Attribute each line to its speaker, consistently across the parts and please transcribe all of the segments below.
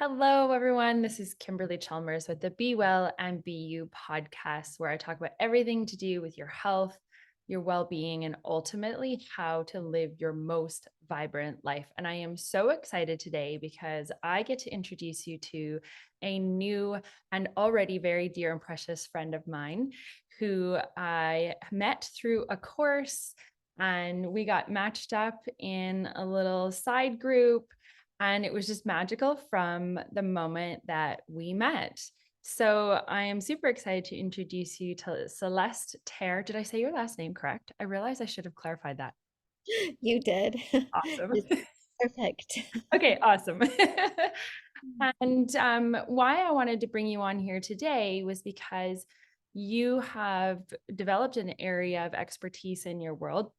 Speaker 1: Hello, everyone. This is Kimberly Chalmers with the Be Well and Be You podcast, where I talk about everything to do with your health, your well being, and ultimately how to live your most vibrant life. And I am so excited today because I get to introduce you to a new and already very dear and precious friend of mine who I met through a course. And we got matched up in a little side group, and it was just magical from the moment that we met. So I am super excited to introduce you to Celeste Terre. Did I say your last name correct? I realized I should have clarified that.
Speaker 2: You did.
Speaker 1: Awesome.
Speaker 2: It's perfect.
Speaker 1: Okay, awesome. And why I wanted to bring you on here today was because you have developed an area of expertise in your world,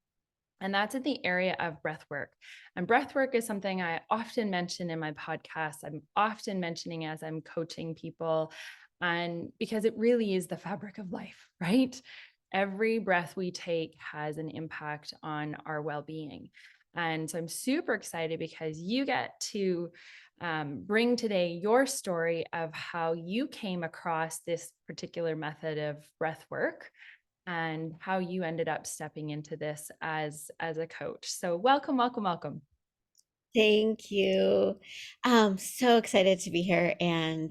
Speaker 1: and that's in the area of breath work. And breath work is something I often mention in my podcast. I'm often mentioning as I'm coaching people, and because it really is the fabric of life, right? Every breath we take has an impact on our well being. And so I'm super excited because you get to bring today your story of how you came across this particular method of breath work and how you ended up stepping into this as a coach. So welcome, welcome, welcome.
Speaker 2: Thank you. I'm so excited to be here and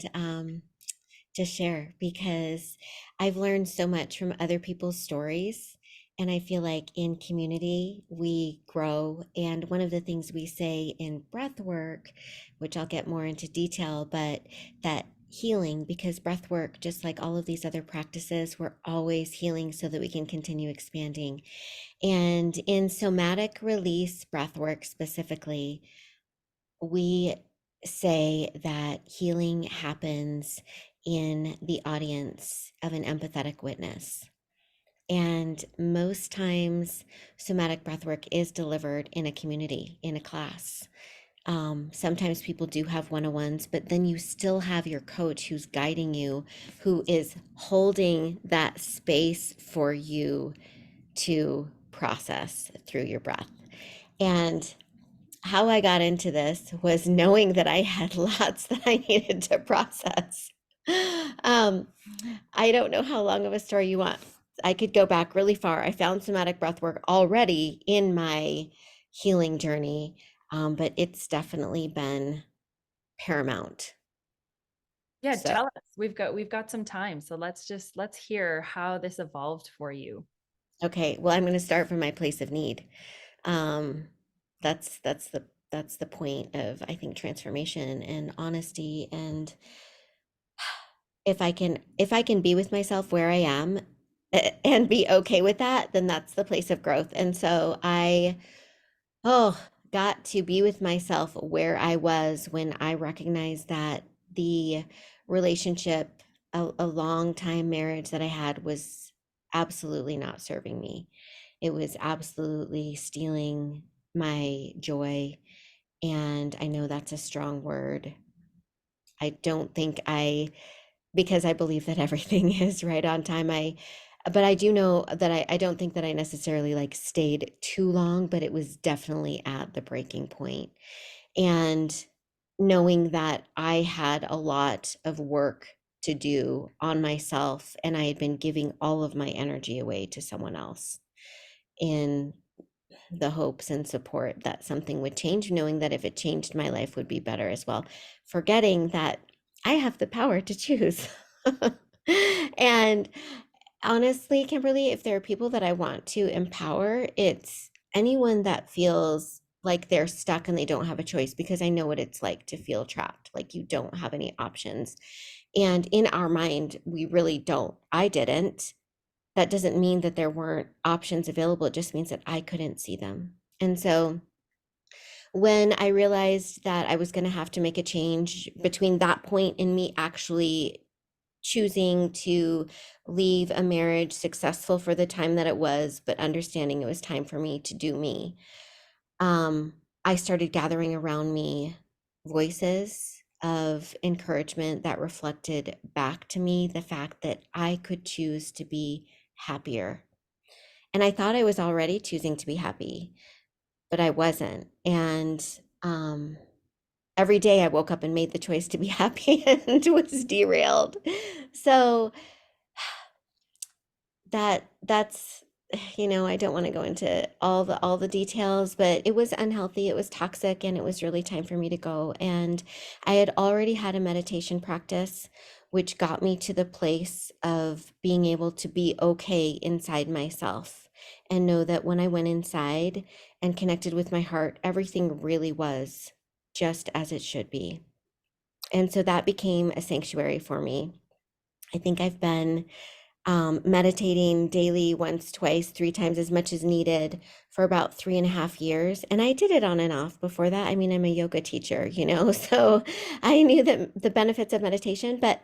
Speaker 2: to share because I've learned so much from other people's stories. And I feel like in community, we grow. And one of the things we say in breath work, which I'll get more into detail, but that healing, because breath work, just like all of these other practices, we're always healing so that we can continue expanding. And in somatic release breathwork specifically, we say that healing happens in the audience of an empathetic witness. And most times, somatic breathwork is delivered in a community, in a class. Sometimes people do have one-on-ones, but then you still have your coach who's guiding you, who is holding that space for you to process through your breath. And how I got into this was knowing that I had lots that I needed to process. Um, I don't know how long of a story you want. I could go back really far. I found somatic breath work already in my healing journey, but it's definitely been paramount.
Speaker 1: Yeah,
Speaker 2: So,
Speaker 1: tell us. We've got some time. So let's hear how this evolved for you.
Speaker 2: okay, well, I'm going to start from my place of need. Um, that's the point of, I think, transformation and honesty. And if I can be with myself where I am and be okay with that, then that's the place of growth. And so I oh got to be with myself where I was when I recognized that the relationship, a long time marriage that I had, was absolutely not serving me. It was absolutely stealing my joy. And I know that's a strong word. I don't think I because I believe that everything is right on time. But I do know that I don't think that I necessarily like stayed too long, but it was definitely at the breaking point. And knowing that I had a lot of work to do on myself, and I had been giving all of my energy away to someone else in the hopes and support that something would change, knowing that if it changed, my life would be better as well, forgetting that I have the power to choose. And honestly, Kimberly, if there are people that I want to empower, it's anyone that feels like they're stuck and they don't have a choice, because I know what it's like to feel trapped, like you don't have any options. And in our mind, we really don't. I didn't. That doesn't mean that there weren't options available. It just means that I couldn't see them. And so when I realized that I was going to have to make a change between that point and me actually choosing to leave a marriage successful for the time that it was, but understanding it was time for me to do me, I started gathering around me voices of encouragement that reflected back to me the fact that I could choose to be happier. And I thought I was already choosing to be happy, but I wasn't. And every day I woke up and made the choice to be happy and was derailed. So that's I don't want to go into all the details, but it was unhealthy, it was toxic, and it was really time for me to go. And I had already had a meditation practice which got me to the place of being able to be okay inside myself and know that when I went inside and connected with my heart, everything really was just as it should be. And so that became a sanctuary for me. I think I've been meditating daily, once, twice, three times as much as needed for about 3.5 years. And I did it on and off before that. I mean, I'm a yoga teacher, so I knew that the benefits of meditation, but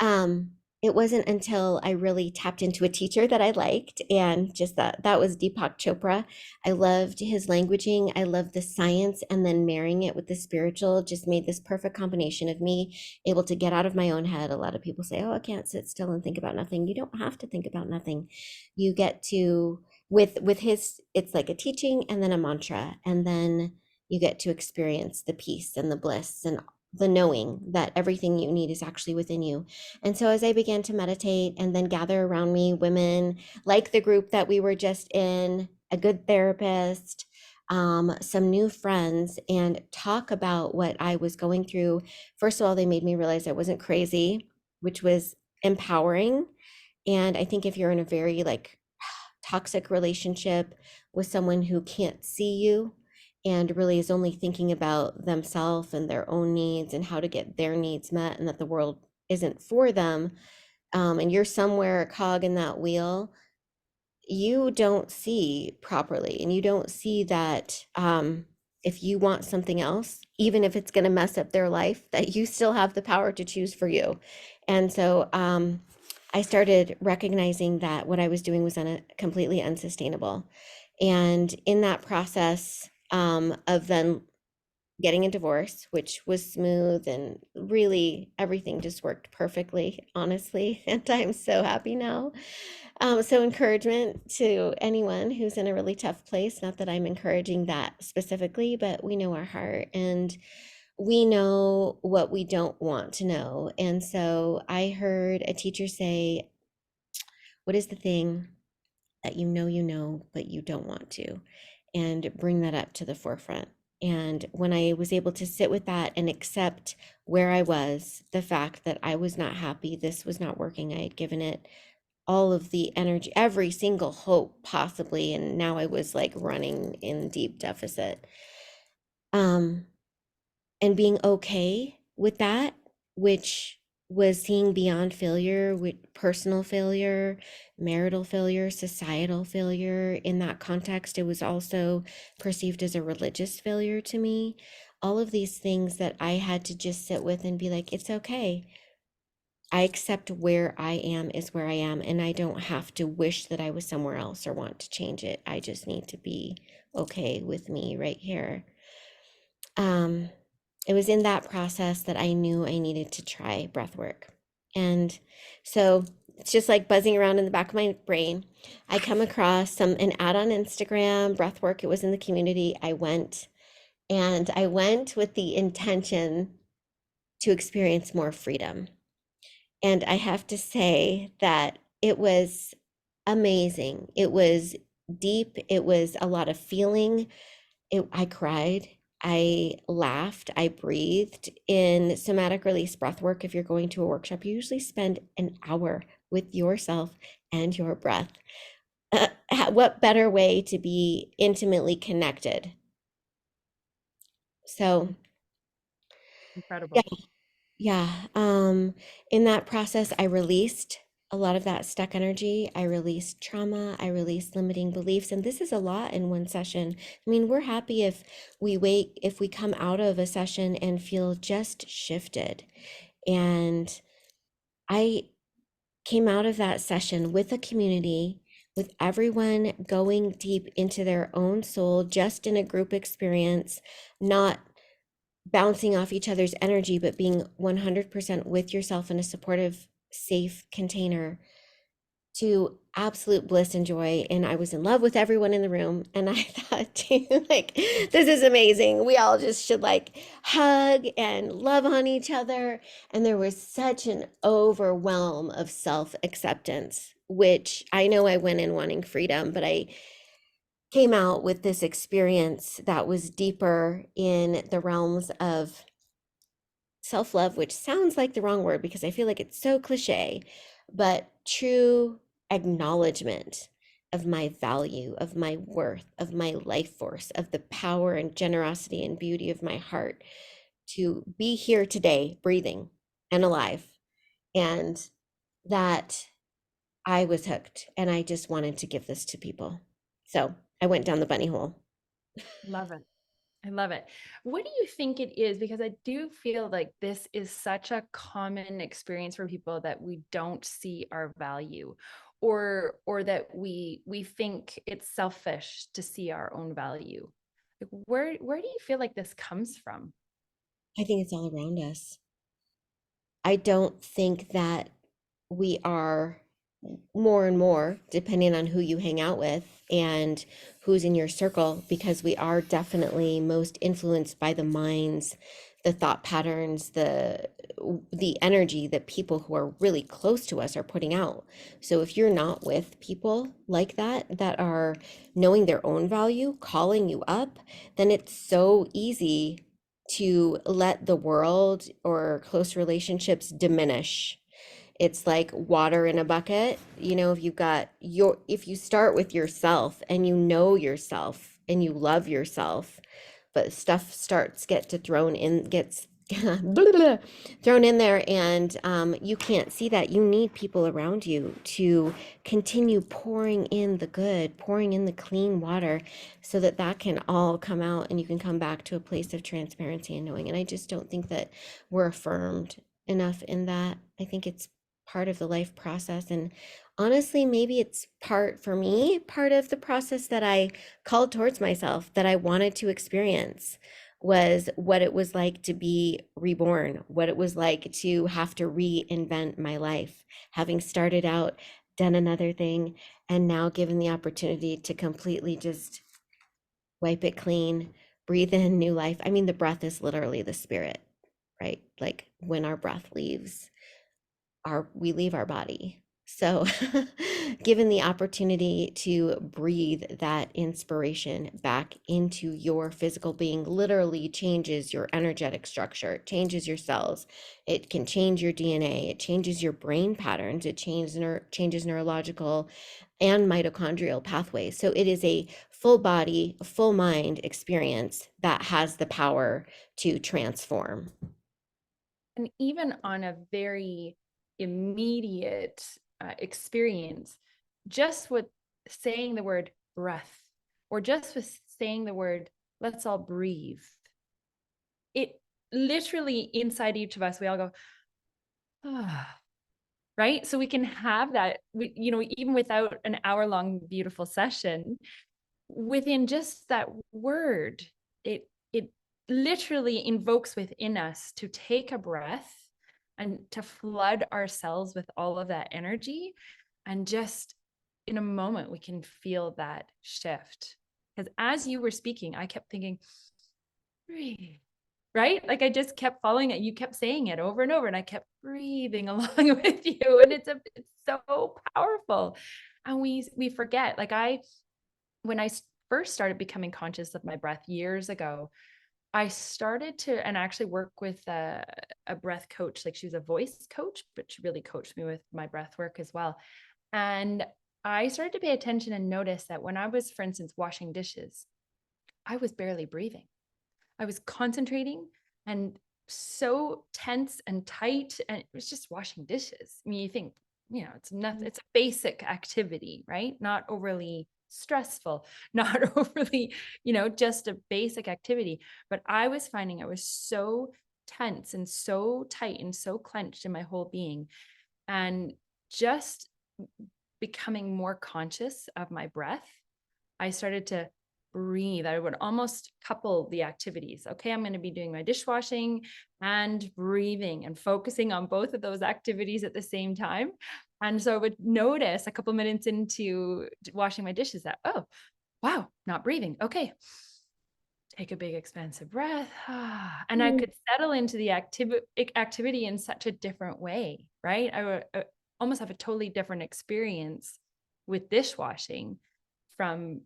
Speaker 2: um, it wasn't until I really tapped into a teacher that I liked, and just that was Deepak Chopra. I loved his languaging. I loved the science, and then marrying it with the spiritual just made this perfect combination of me able to get out of my own head. A lot of people say, "Oh, I can't sit still and think about nothing." You don't have to think about nothing. You get to with his, it's like a teaching and then a mantra, and then you get to experience the peace and the bliss and the knowing that everything you need is actually within you. And so as I began to meditate and then gather around me women like the group that we were just in, a good therapist, some new friends, and talk about what I was going through, first of all, they made me realize I wasn't crazy, which was empowering. And I think if you're in a very like toxic relationship with someone who can't see you and really is only thinking about themselves and their own needs and how to get their needs met, and that the world isn't for them, and you're somewhere a cog in that wheel, you don't see properly, and you don't see that if you want something else, even if it's going to mess up their life, that you still have the power to choose for you. And so I started recognizing that what I was doing was completely unsustainable. And in that process of then getting a divorce, which was smooth and really everything just worked perfectly, honestly. And I'm so happy now. So encouragement to anyone who's in a really tough place. Not that I'm encouraging that specifically, but we know our heart and we know what we don't want to know. And so I heard a teacher say, "What is the thing that you know, but you don't want to?" And bring that up to the forefront. And when I was able to sit with that and accept where I was, the fact that I was not happy, this was not working, I had given it all of the energy, every single hope possibly, and now I was like running in deep deficit. Um, and being okay with that, which was seeing beyond failure, with personal failure, marital failure, societal failure. In that context, it was also perceived as a religious failure to me. All of these things that I had to just sit with and be like, it's okay. I accept where I am is where I am, and I don't have to wish that I was somewhere else or want to change it. I just need to be okay with me right here. Um, it was in that process that I knew I needed to try breath work. And so it's just like buzzing around in the back of my brain. I come across an ad on Instagram, breath work. It was in the community. I went, and I went with the intention to experience more freedom. And I have to say that it was amazing. It was deep. It was a lot of feeling. I cried. I laughed. I breathed. In somatic release breath work, if you're going to a workshop, you usually spend an hour with yourself and your breath. What better way to be intimately connected? So, yeah,
Speaker 1: Incredible.
Speaker 2: yeah. In that process, I released a lot of that stuck energy. I released trauma. I released limiting beliefs. And this is a lot in one session. I mean, we're happy if we come out of a session and feel just shifted. And I came out of that session with a community, with everyone going deep into their own soul, just in a group experience, not bouncing off each other's energy, but being 100% with yourself in a supportive, safe container. to absolute bliss and joy. And I was in love with everyone in the room. And I thought, like, this is amazing. We all just should like hug and love on each other. And there was such an overwhelm of self-acceptance, which I know I went in wanting freedom, but I came out with this experience that was deeper in the realms of self-love, which sounds like the wrong word because I feel like it's so cliche, but true acknowledgement of my value, of my worth, of my life force, of the power and generosity and beauty of my heart to be here today, breathing and alive. And that I was hooked and I just wanted to give this to people. So I went down the bunny hole.
Speaker 1: Love it. I love it. What do you think it is? Because I do feel like this is such a common experience for people that we don't see our value, or that we think it's selfish to see our own value. Like, where do you feel like this comes from?
Speaker 2: I think it's all around us. I don't think that we are more and more, depending on who you hang out with and who's in your circle, because we are definitely most influenced by the minds, the thought patterns, the energy that people who are really close to us are putting out. So if you're not with people like that, that are knowing their own value, calling you up, then it's so easy to let the world or close relationships diminish. It's like water in a bucket. You know, if you start with yourself and you know yourself and you love yourself, but stuff starts get to thrown in, gets thrown in there, and you can't see that. You need people around you to continue pouring in the good, pouring in the clean water, so that that can all come out and you can come back to a place of transparency and knowing. And I just don't think that we're affirmed enough in that. I think it's part of the life process. And honestly, maybe it's part for me, part of the process that I called towards myself, that I wanted to experience, was what it was like to be reborn, what it was like to have to reinvent my life, having started out, done another thing, and now given the opportunity to completely just wipe it clean, breathe in new life. I mean, the breath is literally the spirit, right? Like when our breath leaves, we leave our body. So given the opportunity to breathe that inspiration back into your physical being literally changes your energetic structure, it changes your cells, it can change your DNA, it changes your brain patterns, it changes neurological and mitochondrial pathways. So it is a full body, full mind experience that has the power to transform.
Speaker 1: And even on a very immediate experience, just with saying the word breath, or just with saying the word, let's all breathe, it literally inside each of us, we all go, ah, right? So we can have that, even without an hour-long beautiful session, within just that word, it literally invokes within us to take a breath and to flood ourselves with all of that energy. And just in a moment, we can feel that shift. Because as you were speaking, I kept thinking, breathe, right? Like I just kept following it. You kept saying it over and over, and I kept breathing along with you. And it's so powerful. And we forget. Like when I first started becoming conscious of my breath years ago, I started to, and actually work with a breath coach. Like she was a voice coach, but she really coached me with my breath work as well. And I started to pay attention and notice that when I was, for instance, washing dishes, I was barely breathing. I was concentrating and so tense and tight, and it was just washing dishes. I mean, you think, it's nothing, it's a basic activity, right? Not overly stressful, not overly, just a basic activity. But I was finding I was so tense and so tight and so clenched in my whole being. And just becoming more conscious of my breath, I started to breathe. I would almost couple the activities. Okay, I'm going to be doing my dishwashing and breathing and focusing on both of those activities at the same time. And so I would notice a couple minutes into washing my dishes that, oh, wow, not breathing. Okay. Take a big expansive breath. And I
Speaker 2: Mm.
Speaker 1: could settle into the activity in such a different way, right? I would almost have a totally different experience with dishwashing from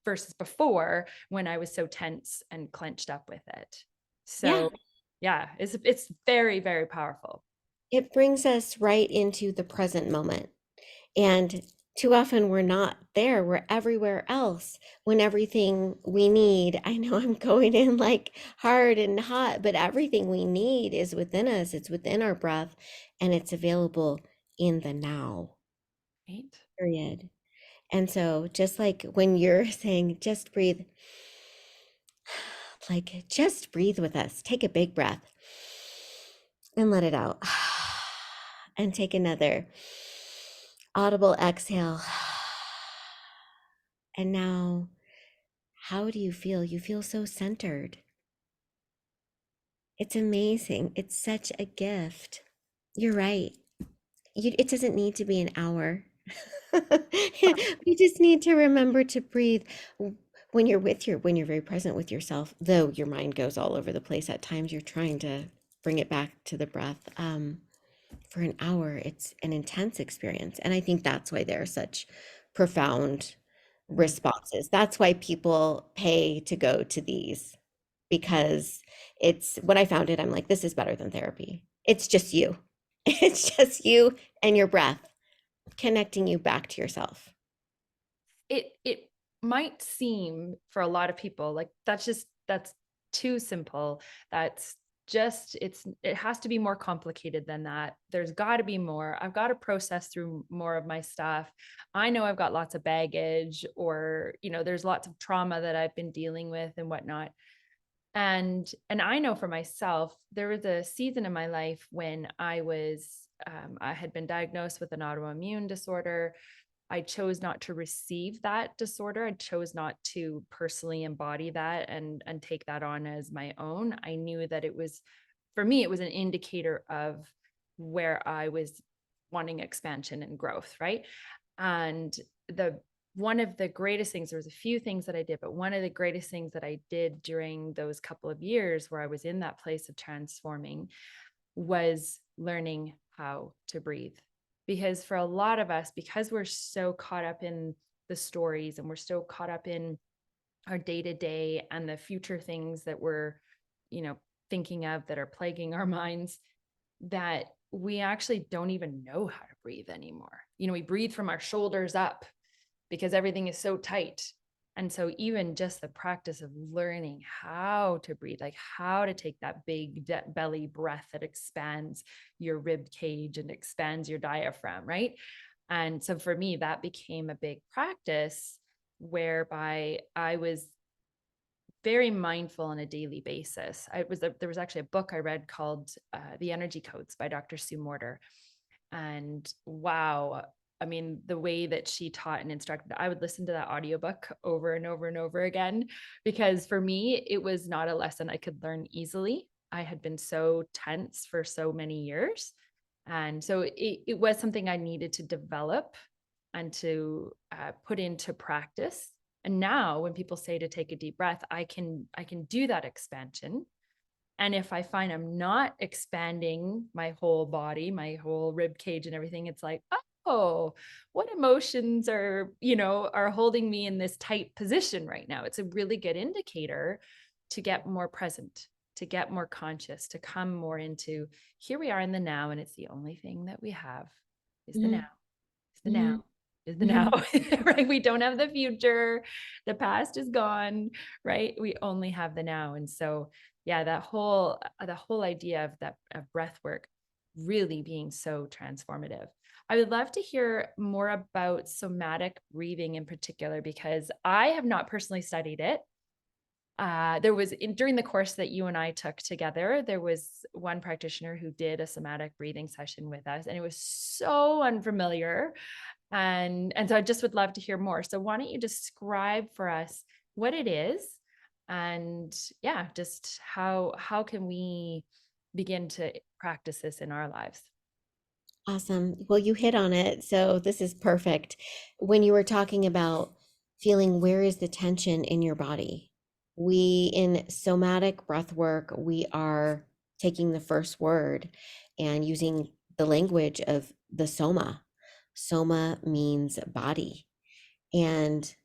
Speaker 1: versus before when I was so tense and clenched up with it.
Speaker 2: Yeah,
Speaker 1: So yeah, it's very, very powerful.
Speaker 2: it brings us right into the present moment. And too often we're not there. We're everywhere else when everything we need, I know I'm going in like hard and hot, but everything we need is within us. It's within our breath and it's available in the now,
Speaker 1: Right?
Speaker 2: period. And so just like when you're saying, just breathe, like just breathe with us. Take a big breath and let it out. And take another audible exhale. And now, how do you feel? You feel so centered. It's amazing. It's such a gift. You're right. It doesn't need to be an hour. We just need to remember to breathe when you're very present with yourself, though your mind goes all over the place at times, you're trying to bring it back to the breath. For an hour, it's an intense experience. And I think that's why there are such profound
Speaker 1: Mhm.
Speaker 2: responses. That's why people pay to go to these because it's when I found it, I'm like, this is better than therapy. It's just you. It's just you and your breath connecting you back to yourself.
Speaker 1: It might seem for a lot of people like that's too simple. That's just it has to be more complicated than that. There's got to be more. I've got to process through more of my stuff. I know I've got lots of baggage, or there's lots of trauma that I've been dealing with and whatnot. And I know for myself, there was a season in my life when I had been diagnosed with an autoimmune disorder. I chose not to receive that disorder. I chose not to personally embody that and take that on as my own. I knew that it was, for me, it was an indicator of where I was wanting expansion and growth, right? And the one of the greatest things, there was a few things that I did, but one of the greatest things that I did during those couple of years where I was in that place of transforming was learning how to breathe. Because for a lot of us, because we're so caught up in the stories and we're so caught up in our day to day and the future things that we're, you know, thinking of that are plaguing our minds, that we actually don't even know how to breathe anymore. We breathe from our shoulders up because everything is so tight. And so even just the practice of learning how to breathe, like how to take that big belly breath that expands your rib cage and expands your diaphragm, right? And so for me, that became a big practice whereby I was very mindful on a daily basis. There was actually a book I read called The Energy Codes by Dr. Sue Morter. And wow, I mean, the way that she taught and instructed, I would listen to that audiobook over and over and over again, because for me, it was not a lesson I could learn easily. I had been so tense for so many years. And so it was something I needed to develop and to put into practice. And now when people say to take a deep breath, I can do that expansion. And if I find I'm not expanding my whole body, my whole rib cage and everything, it's like, oh, what emotions are holding me in this tight position right now? It's a really good indicator to get more present, to get more conscious, to come more into here we are in the now, and it's the only thing that we have is the now,
Speaker 2: Mhm,
Speaker 1: is the now,
Speaker 2: mhm,
Speaker 1: is the now,
Speaker 2: mhm.
Speaker 1: right? We don't have the future. The past is gone, right? We only have the now. And so, yeah, the whole idea of that of breath work really being so transformative. I would love to hear more about somatic breathing in particular, because I have not personally studied it. During the course that you and I took together, there was one practitioner who did a somatic breathing session with us, and it was so unfamiliar. And so I just would love to hear more. So why don't you describe for us what it is, and yeah, just how can we begin to practice this in our lives?
Speaker 2: Awesome. Well, you hit on it. So this is perfect. When you were talking about feeling where is the tension in your body, we in somatic breath work, we are taking the first word and using the language of the soma. Soma means body. And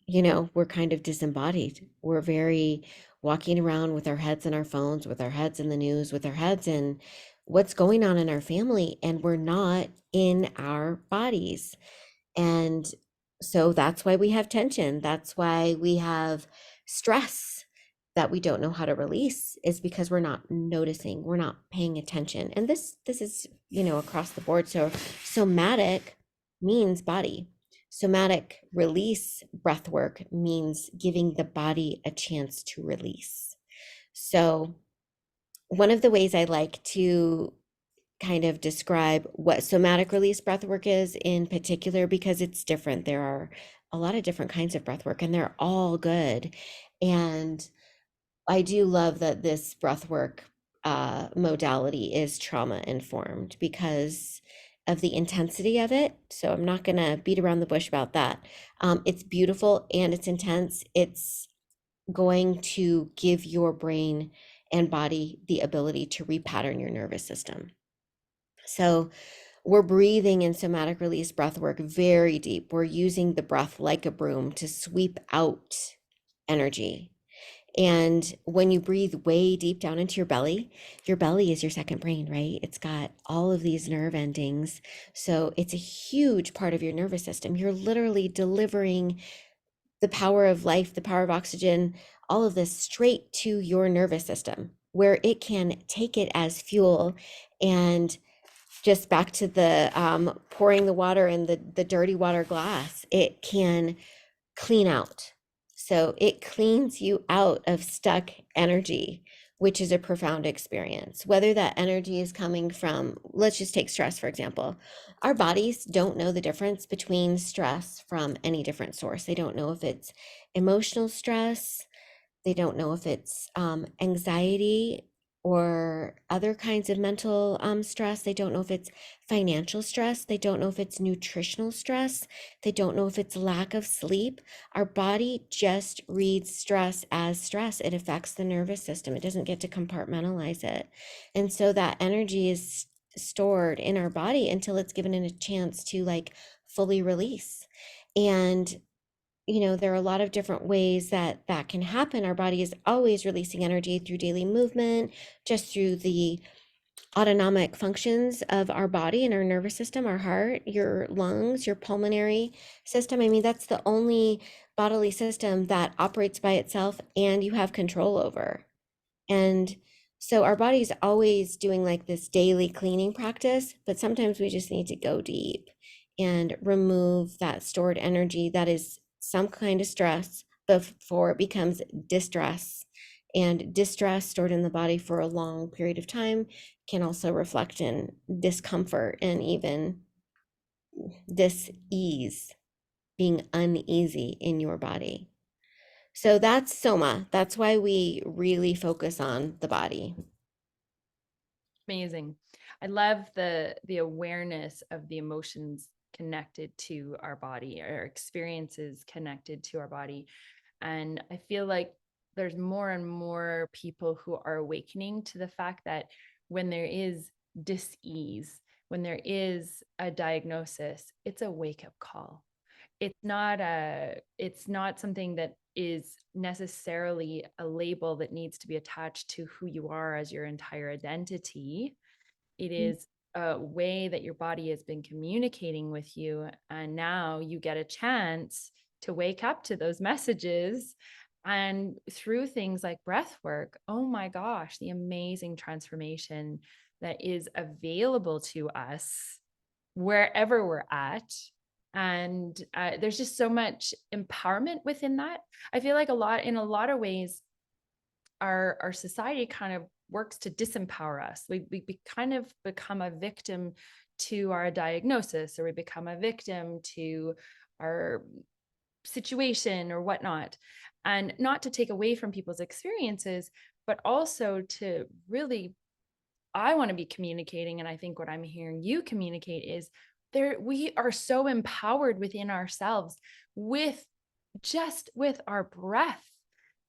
Speaker 2: we're kind of disembodied. We're very walking around with our heads in our phones, with our heads in the news, with our heads in what's going on in our family, and we're not in our bodies. And so that's why we have tension. That's why we have stress that we don't know how to release, is because we're not noticing, we're not paying attention. And this is, across the board. So somatic means body. Somatic release breath work means giving the body a chance to release. So one of the ways I like to kind of describe what somatic release breath work is in particular, because it's different. There are a lot of different kinds of breath work and they're all good. And I do love that this breath work modality is trauma informed because of the intensity of it. So I'm not going to beat around the bush about that. It's beautiful and it's intense. It's going to give your brain and body the ability to repattern your nervous system. So we're breathing in somatic release breath work very deep. We're using the breath like a broom to sweep out energy. And when you breathe way deep down into your belly is your second brain, right? It's got all of these nerve endings. So it's a huge part of your nervous system. You're literally delivering the power of life, the power of oxygen, all of this straight to your nervous system, where it can take it as fuel. And just back to the pouring the water in the dirty water glass, it can clean out. So it cleans you out of stuck energy, which is a profound experience. Whether that energy is coming from, let's just take stress, for example. Our bodies don't know the difference between stress from any different source. They don't know if it's emotional stress, they don't know if it's anxiety or other kinds of mental stress. They don't know if it's financial stress. They don't know if it's nutritional stress. They don't know if it's lack of sleep. Our body just reads stress as stress. It affects the nervous system. It doesn't get to compartmentalize it. And so that energy is stored in our body until it's given it a chance to like fully release. And there are a lot of different ways that that can happen. Our body is always releasing energy through daily movement, just through the autonomic functions of our body and our nervous system, our heart, your lungs, your pulmonary system. I mean, that's the only bodily system that operates by itself and you have control over. And so our body's always doing like this daily cleaning practice, but sometimes we just need to go deep and remove that stored energy that is some kind of stress before it becomes distress. And distress stored in the body for a long period of time can also reflect in discomfort and even dis-ease, being uneasy in your body. So that's soma. That's why we really focus on the body.
Speaker 1: Amazing. I love the awareness of the emotions connected to our body, our experiences connected to our body. And I feel like there's more and more people who are awakening to the fact that when there is dis-ease, when there is a diagnosis, it's a wake-up call. It's not something that is necessarily a label that needs to be attached to who you are as your entire identity. It is a way that your body has been communicating with you, and now you get a chance to wake up to those messages. And through things like breath work, oh my gosh, the amazing transformation that is available to us wherever we're at. And there's just so much empowerment within that. I feel like in a lot of ways, our society kind of works to disempower us. We kind of become a victim to our diagnosis, or we become a victim to our situation or whatnot. And not to take away from people's experiences, but also to really I want to be communicating, and I think what I'm hearing you communicate is there we are so empowered within ourselves with just with our breath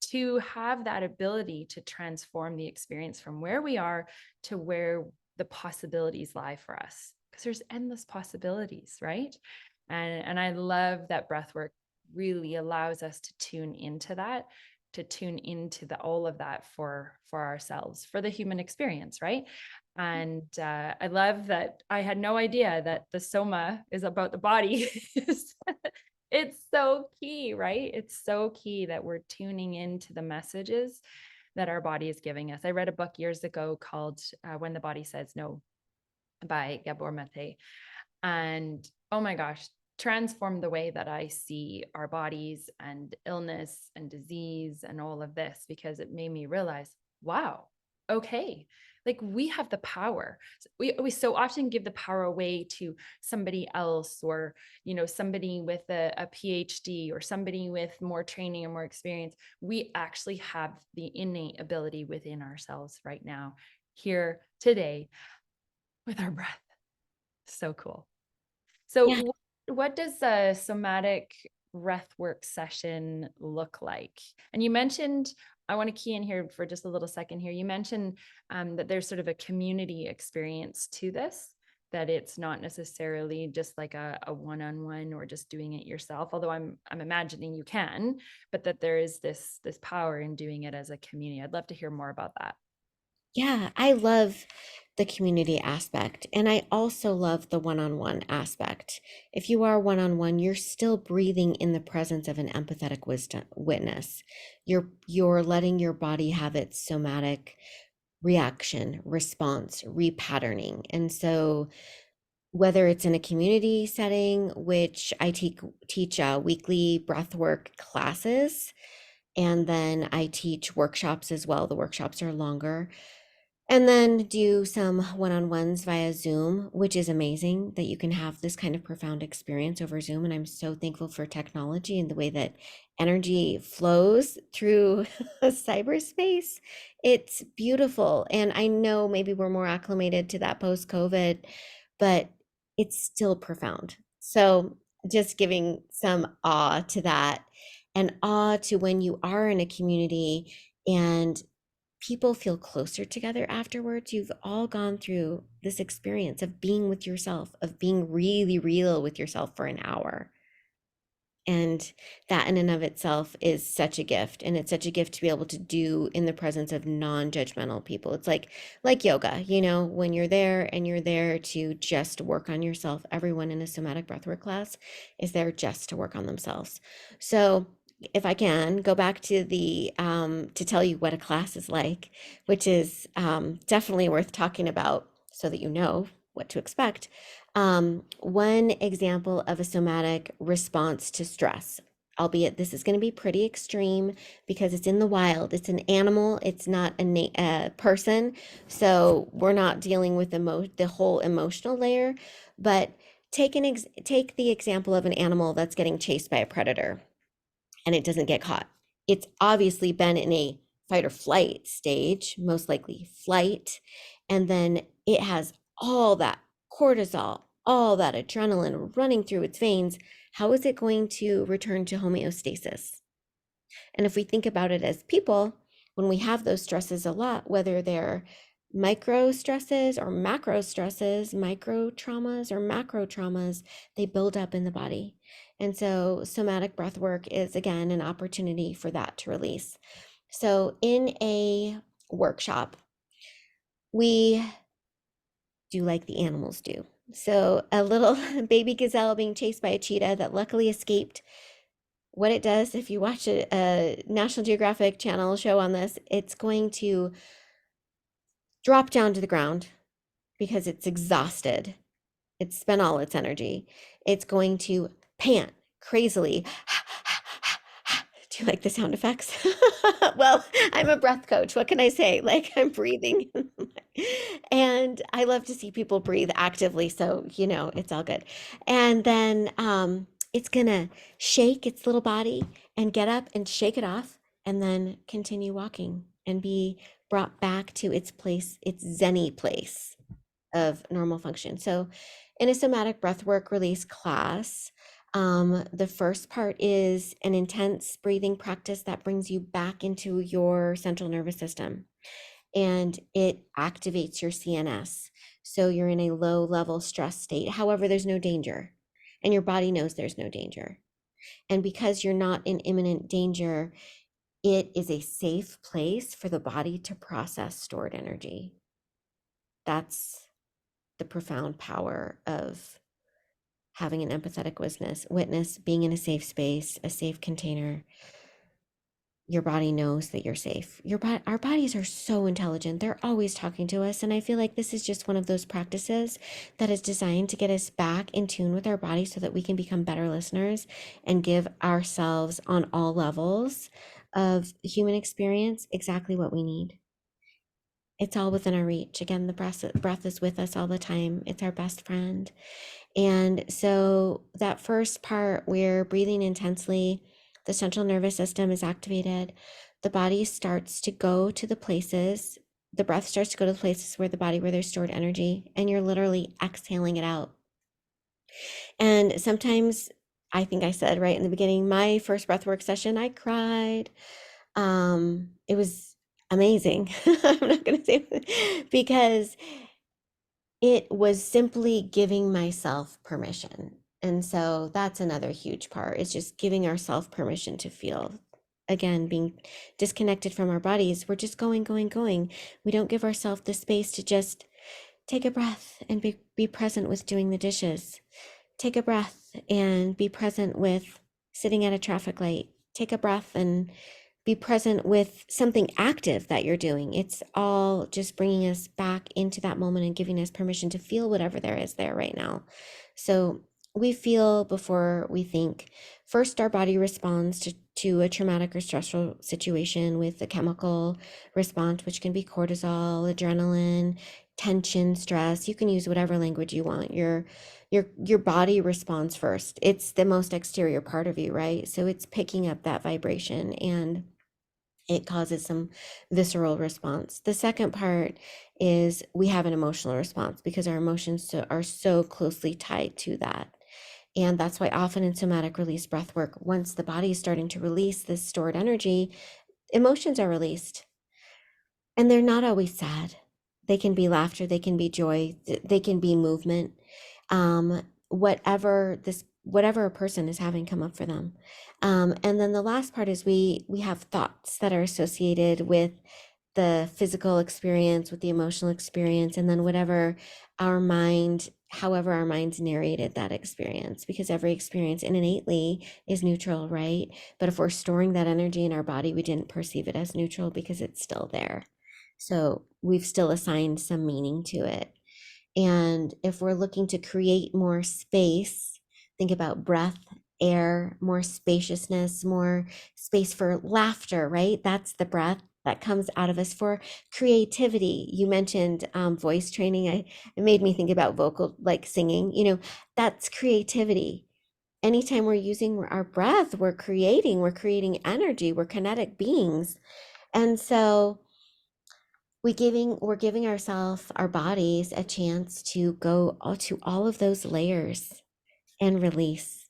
Speaker 1: to have that ability to transform the experience from where we are to where the possibilities lie for us, because there's endless possibilities, right? And I love that breath work really allows us to tune into that, to tune into the all of that for ourselves, for the human experience, right? And I love that I had no idea that the soma is about the body. It's so key, right? It's so key that we're tuning into the messages that our body is giving us. I read a book years ago called When the Body Says No by Gabor Mate. And oh my gosh, transformed the way that I see our bodies and illness and disease and all of this, because it made me realize, wow, okay, like we have the power. We so often give the power away to somebody else, or somebody with a PhD, or somebody with more training and more experience. We actually have the innate ability within ourselves right now, here today, with our breath. So cool. So
Speaker 2: Yeah.
Speaker 1: what does a somatic breathwork session look like? And you mentioned, I want to key in here for just a little second here. You mentioned that there's sort of a community experience to this, that it's not necessarily just like a one-on-one or just doing it yourself, although I'm imagining you can, but that there is this power in doing it as a community. I'd love to hear more about that.
Speaker 2: Yeah, I love the community aspect. And I also love the one-on-one aspect. If you are one-on-one, you're still breathing in the presence of an empathetic wisdom, witness. You're letting your body have its somatic reaction, response, repatterning. And so whether it's in a community setting, which I teach weekly breathwork classes, and then I teach workshops as well. The workshops are longer. And then do some one-on-ones via Zoom, which is amazing that you can have this kind of profound experience over Zoom. And I'm so thankful for technology and the way that energy flows through cyberspace. It's beautiful. And I know maybe we're more acclimated to that post-COVID, but it's still profound. So just giving some awe to that, and awe to when you are in a community and people feel closer together afterwards. You've all gone through this experience of being with yourself, of being really real with yourself for an hour. And that in and of itself is such a gift. And it's such a gift to be able to do in the presence of non-judgmental people. It's like yoga, when you're there and you're there to just work on yourself. Everyone in a somatic breathwork class is there just to work on themselves. So if I can go back to the to tell you what a class is like, which is definitely worth talking about so that you know what to expect. One example of a somatic response to stress, albeit this is going to be pretty extreme because it's in the wild. It's an animal. It's not a person. So we're not dealing with the whole emotional layer. But take the example of an animal that's getting chased by a predator and it doesn't get caught. It's obviously been in a fight or flight stage, most likely flight. And then it has all that cortisol, all that adrenaline running through its veins. How is it going to return to homeostasis? And if we think about it as people, when we have those stresses a lot, whether they're micro stresses or macro stresses, micro traumas or macro traumas, they build up in the body. And so somatic breath work is again an opportunity for that to release. So in a workshop, we do like the animals do. So a little baby gazelle being chased by a cheetah that luckily escaped. What it does, if you watch a National Geographic Channel show on this, it's going to drop down to the ground because it's exhausted. It's spent all its energy. It's going to pant crazily. Do you like the sound effects? Well, I'm a breath coach. What can I say? Like I'm breathing. And I love to see people breathe actively. So, it's all good. And then it's going to shake its little body and get up and shake it off and then continue walking and be brought back to its place, its zenny place of normal function. So in a somatic breathwork release class, the first part is an intense breathing practice that brings you back into your central nervous system, and it activates your CNS. So you're in a low level stress state. However, there's no danger, and your body knows there's no danger. And because you're not in imminent danger, it is a safe place for the body to process stored energy. That's the profound power of having an empathetic witness, being in a safe space, a safe container. Your body knows that you're safe. Our bodies are so intelligent. They're always talking to us. And I feel like this is just one of those practices that is designed to get us back in tune with our body so that we can become better listeners and give ourselves on all levels of human experience exactly what we need. It's all within our reach. Again, the breath is with us all the time. It's our best friend. And so that first part, we're breathing intensely, the central nervous system is activated, the body starts to go to the places, the breath starts to go to the places where where there's stored energy, and you're literally exhaling it out. And sometimes, I think I said right in the beginning, my first breathwork session, I cried. It was amazing. I'm not going to say because it was simply giving myself permission. And so that's another huge part, is just giving ourselves permission to feel. Again, being disconnected from our bodies, we're just going, going, going. We don't give ourselves the space to just take a breath and be present with doing the dishes. Take a breath and be present with sitting at a traffic light. Take a breath and be present with something active that you're doing. It's all just bringing us back into that moment and giving us permission to feel whatever there is there right now. So we feel before we think. First, our body responds to a traumatic or stressful situation with a chemical response, which can be cortisol, adrenaline, tension, stress. You can use whatever language you want. Your body responds first. It's the most exterior part of you, right? So it's picking up that vibration and it causes some visceral response. The second part is we have an emotional response because our emotions are so closely tied to that. And that's why often in somatic release breath work, once the body is starting to release this stored energy, emotions are released. And they're not always sad. They can be laughter, they can be joy, they can be movement. Whatever a person is having come up for them. And then the last part is we have thoughts that are associated with the physical experience, with the emotional experience, and then however our minds narrated that experience, because every experience innately is neutral, right? But if we're storing that energy in our body, we didn't perceive it as neutral because it's still there. So we've still assigned some meaning to it. And if we're looking to create more space, think about breath, air, more spaciousness, more space for laughter, right? That's the breath that comes out of us. For creativity, you mentioned voice training. It made me think about vocal, like singing, that's creativity. Anytime we're using our breath, we're creating energy, we're kinetic beings. And so we're giving ourselves, our bodies, a chance to go to all of those layers and release.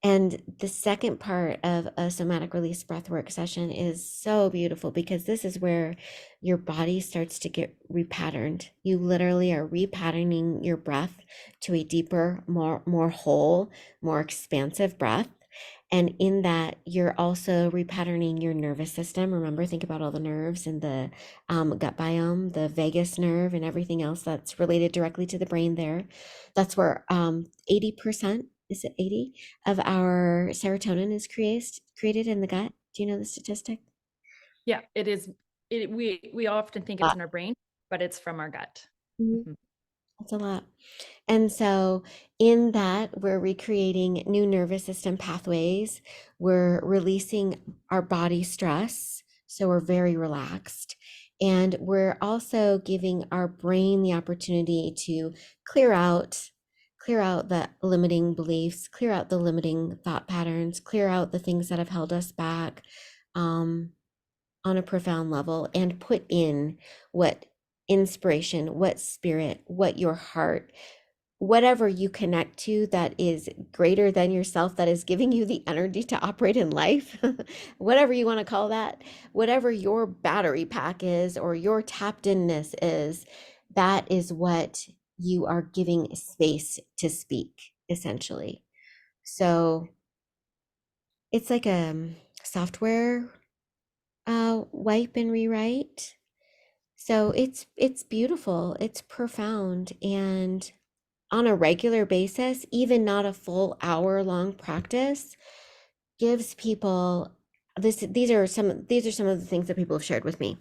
Speaker 2: And the second part of a somatic release breathwork session is so beautiful because this is where your body starts to get repatterned. You literally are repatterning your breath to a deeper, more whole, more expansive breath. And in that, you're also repatterning your nervous system. Remember, think about all the nerves and the gut biome, the vagus nerve, and everything else that's related directly to the brain there. That's where 80%, is it 80, of our serotonin is created in the gut. Do you know the statistic?
Speaker 1: Yeah, it is. We often think it's in our brain, but it's from our gut.
Speaker 2: Mhm.
Speaker 1: Mhm.
Speaker 2: That's a lot. And so, in that, we're recreating new nervous system pathways. We're releasing our body stress. So, we're very relaxed. And we're also giving our brain the opportunity to clear out. Clear out the limiting beliefs, clear out the limiting thought patterns, clear out the things that have held us back. Um, on a profound level and put in what inspiration, what spirit, what your heart, whatever you connect to that is greater than yourself, that is giving you the energy to operate in life, whatever you want to call that, whatever your battery pack is or your tapped inness is, that is what you are giving space to speak, essentially. So it's like a software wipe and rewrite. So it's beautiful, it's profound, and on a regular basis, even not a full hour long practice, gives people these are some of the things that people have shared with me.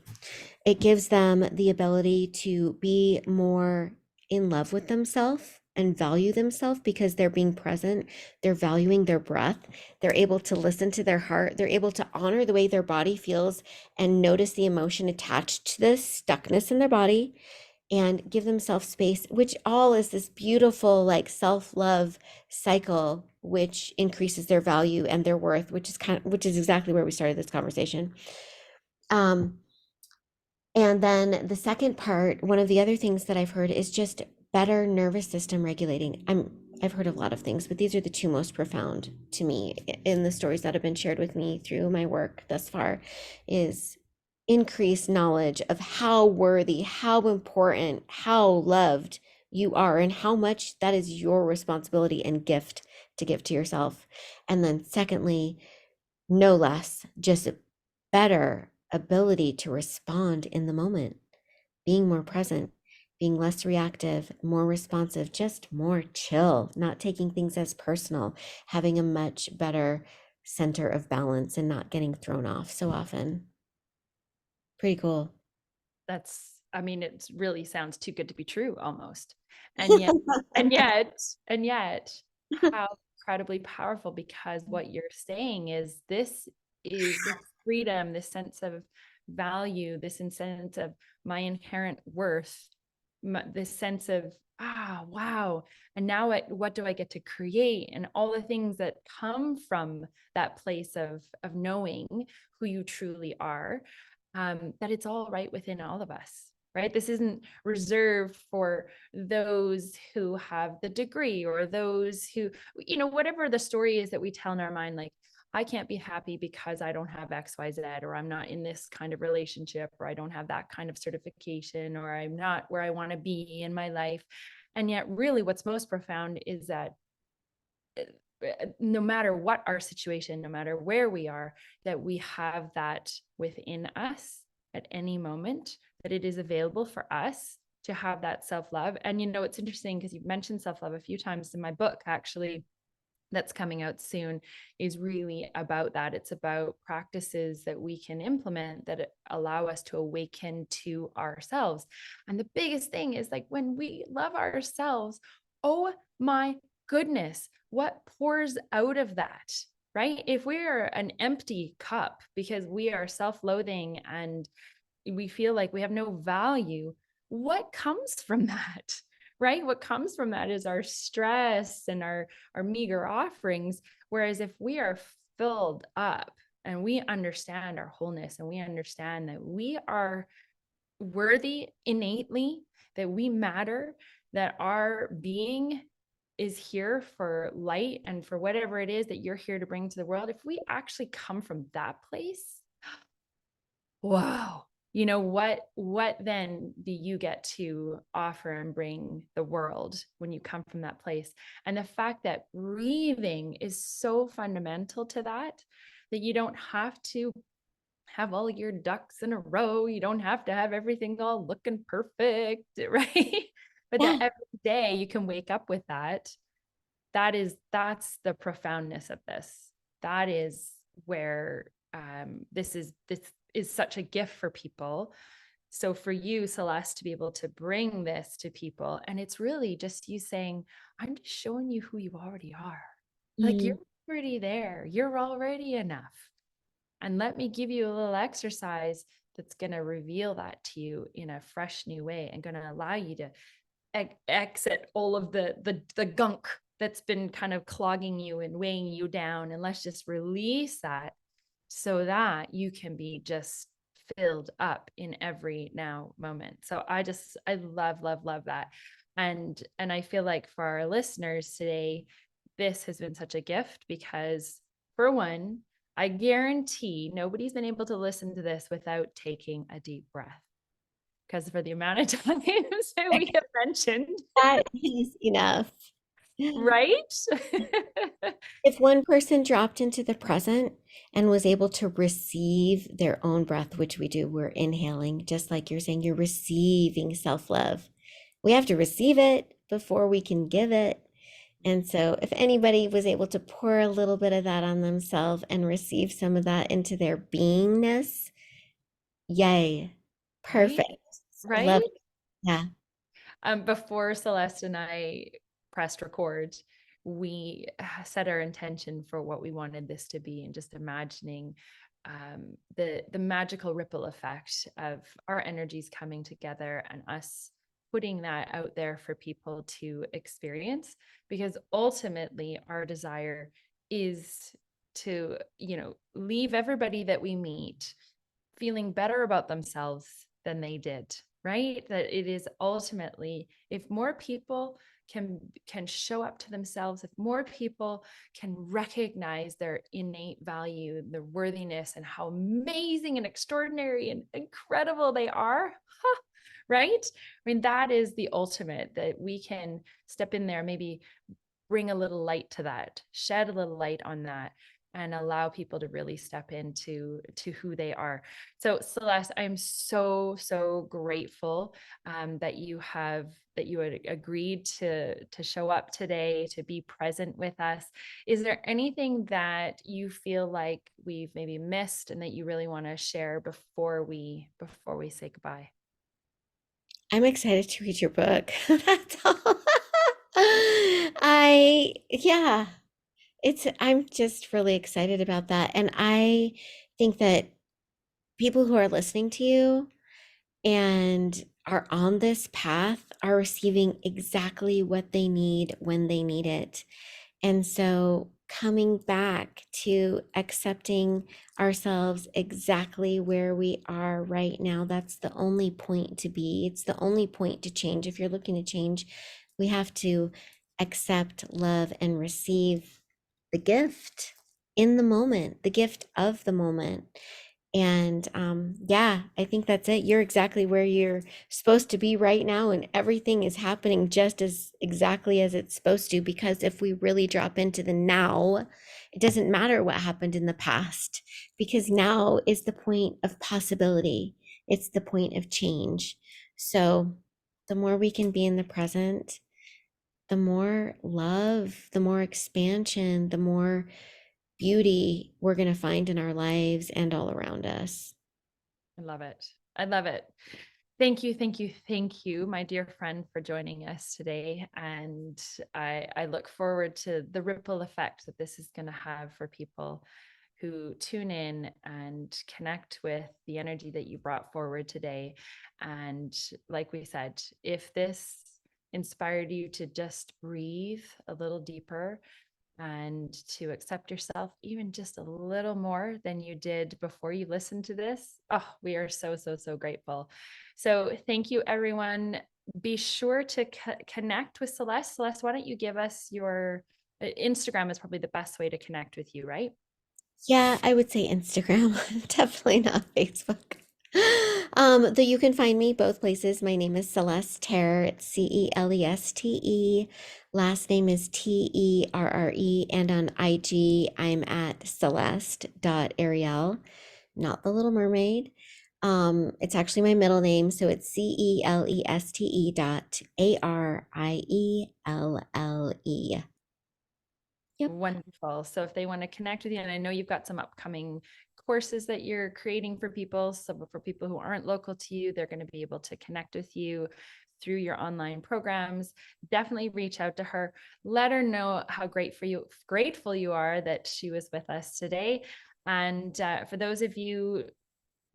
Speaker 2: It gives them the ability to be more in love with themselves and value themselves because they're being present, they're valuing their breath, they're able to listen to their heart, they're able to honor the way their body feels and notice the emotion attached to this stuckness in their body and give themselves space, which all is this beautiful like self-love cycle, which increases their value and their worth, which is exactly where we started this conversation. um and then the second part, one of the other things that I've heard is just better nervous system regulating. I've heard of a lot of things, but these are the two most profound to me in the stories that have been shared with me through my work thus far, is increased knowledge of how worthy, how important, how loved you are, and how much that is your responsibility and gift to give to yourself. And then secondly, no less, just a better ability to respond in the moment, being more present, being less reactive, more responsive, just more chill, not taking things as personal, having a much better center of balance and not getting thrown off so often. Pretty cool.
Speaker 1: I mean, it really sounds too good to be true almost. And yet, and yet, and yet, how incredibly powerful, because what you're saying is this is this freedom, this sense of value, this sense of my inherent worth, this sense of, wow. And now what do I get to create? And all the things that come from that place of knowing who you truly are, that it's all right within all of us, right? This isn't reserved for those who have the degree or those who, whatever the story is that we tell in our mind, like, I can't be happy because I don't have XYZ, or I'm not in this kind of relationship, or I don't have that kind of certification, or I'm not where I want to be in my life. And yet, really, what's most profound is that no matter what our situation, no matter where we are, that we have that within us at any moment, that it is available for us to have that self-love. And it's interesting because you've mentioned self-love a few times in my book, actually, that's coming out soon, is really about that. It's about practices that we can implement that allow us to awaken to ourselves. And the biggest thing is, like, when we love ourselves, oh my goodness, what pours out of that, right? If we're an empty cup because we are self-loathing and we feel like we have no value, what comes from that? Right? What comes from that is our stress and our meager offerings. Whereas if we are filled up and we understand our wholeness and we understand that we are worthy innately, that we matter, that our being is here for light and for whatever it is that you're here to bring to the world, if we actually come from that place, wow, what then do you get to offer and bring the world when you come from that place? And the fact that breathing is so fundamental to that, that you don't have to have all your ducks in a row, you don't have to have everything all looking perfect, right? But that
Speaker 2: Yeah.
Speaker 1: every day you can wake up with that. That's the profoundness of this. That is where this is such a gift for people. So for you, Celeste, to be able to bring this to people, and it's really just you saying, I'm just showing you who you already are. Like, you're
Speaker 2: Mm.
Speaker 1: already there, you're already enough. And let me give you a little exercise that's going to reveal that to you in a fresh new way, and going to allow you to exit all of the gunk that's been kind of clogging you and weighing you down. And let's just release that so that you can be just filled up in every now moment. So I love that. And I feel like for our listeners today, this has been such a gift because, for one, I guarantee nobody's been able to listen to this without taking a deep breath, because for the amount of times that we have mentioned,
Speaker 2: That is enough.
Speaker 1: right?
Speaker 2: If one person dropped into the present and was able to receive their own breath, which we do, we're inhaling, just like you're saying, you're receiving self-love. We have to receive it before we can give it. And so, if anybody was able to pour a little bit of that on themselves and receive some of that into their beingness, yay.
Speaker 1: Right?
Speaker 2: Perfect. I love
Speaker 1: Right?
Speaker 2: it. Yeah.
Speaker 1: Before Celeste and I pressed record, we set our intention for what we wanted this to be, and just imagining the magical ripple effect of our energies coming together and us putting that out there for people to experience. Because ultimately, our desire is to, leave everybody that we meet feeling better about themselves than they did, right? That it is ultimately, if more people can show up to themselves, if more people can recognize their innate value, their worthiness, and how amazing and extraordinary and incredible they are, right? I mean, that is the ultimate, that we can step in there, maybe bring a little light to that, shed a little light on that, and allow people to really step into who they are. So Celeste, I'm so grateful that you had agreed to show up today, to be present with us. Is there anything that you feel like we've maybe missed and that you really want to share before we say goodbye?
Speaker 2: I'm excited to read your book. That's all. Yeah, I'm just really excited about that. And I think that people who are listening to you and are on this path are receiving exactly what they need when they need it. And so coming back to accepting ourselves exactly where we are right now, that's the only point to be. It's the only point to change. If you're looking to change, we have to accept, love, and receive the gift in the moment, the gift of the moment. And yeah, I think that's it. You're exactly where you're supposed to be right now, and everything is happening just as exactly as it's supposed to. Because if we really drop into the now, it doesn't matter what happened in the past, because now is the point of possibility, it's the point of change. So the more we can be in the present, the more love, the more expansion, the more beauty we're going to find in our lives and all around us.
Speaker 1: I love it. I love it. Thank you, my dear friend, for joining us today. And I look forward to the ripple effect that this is going to have for people who tune in and connect with the energy that you brought forward today. And like we said, if this inspired you to just breathe a little deeper and to accept yourself even just a little more than you did before you listened to this, oh, we are so grateful. So thank you, everyone. Be sure to connect with Celeste. Celeste, why don't you give us your Instagram is probably the best way to connect with you, right?
Speaker 2: Yeah, I would say Instagram, definitely not Facebook. Though you can find me both places. My name is Celeste Terre. It's Celeste. Last name is Terre. And on IG, I'm at celeste.ariel, not the Little Mermaid. It's actually my middle name, so it's Celeste.Arielle. Yep.
Speaker 1: Wonderful. So if they want to connect with you, and I know you've got some upcoming courses that you're creating for people. So for people who aren't local to you, they're going to be able to connect with you through your online programs. Definitely reach out to her. Let her know how grateful you are that she was with us today. And for those of you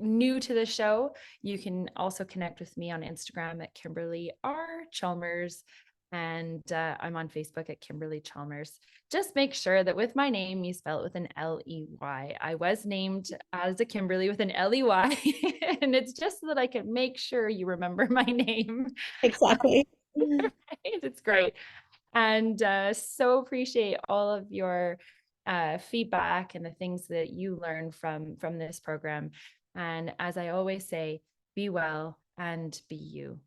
Speaker 1: new to the show, you can also connect with me on Instagram at Kimberly R. Chalmers. And I'm on Facebook at Kimberly Chalmers. Just make sure that with my name, you spell it with an L-E-Y. I was named as a Kimberly with an L-E-Y, and it's just so that I can make sure you remember my name.
Speaker 2: Exactly.
Speaker 1: Right? It's great. And so appreciate all of your feedback and the things that you learn from this program. And as I always say, be well and be you.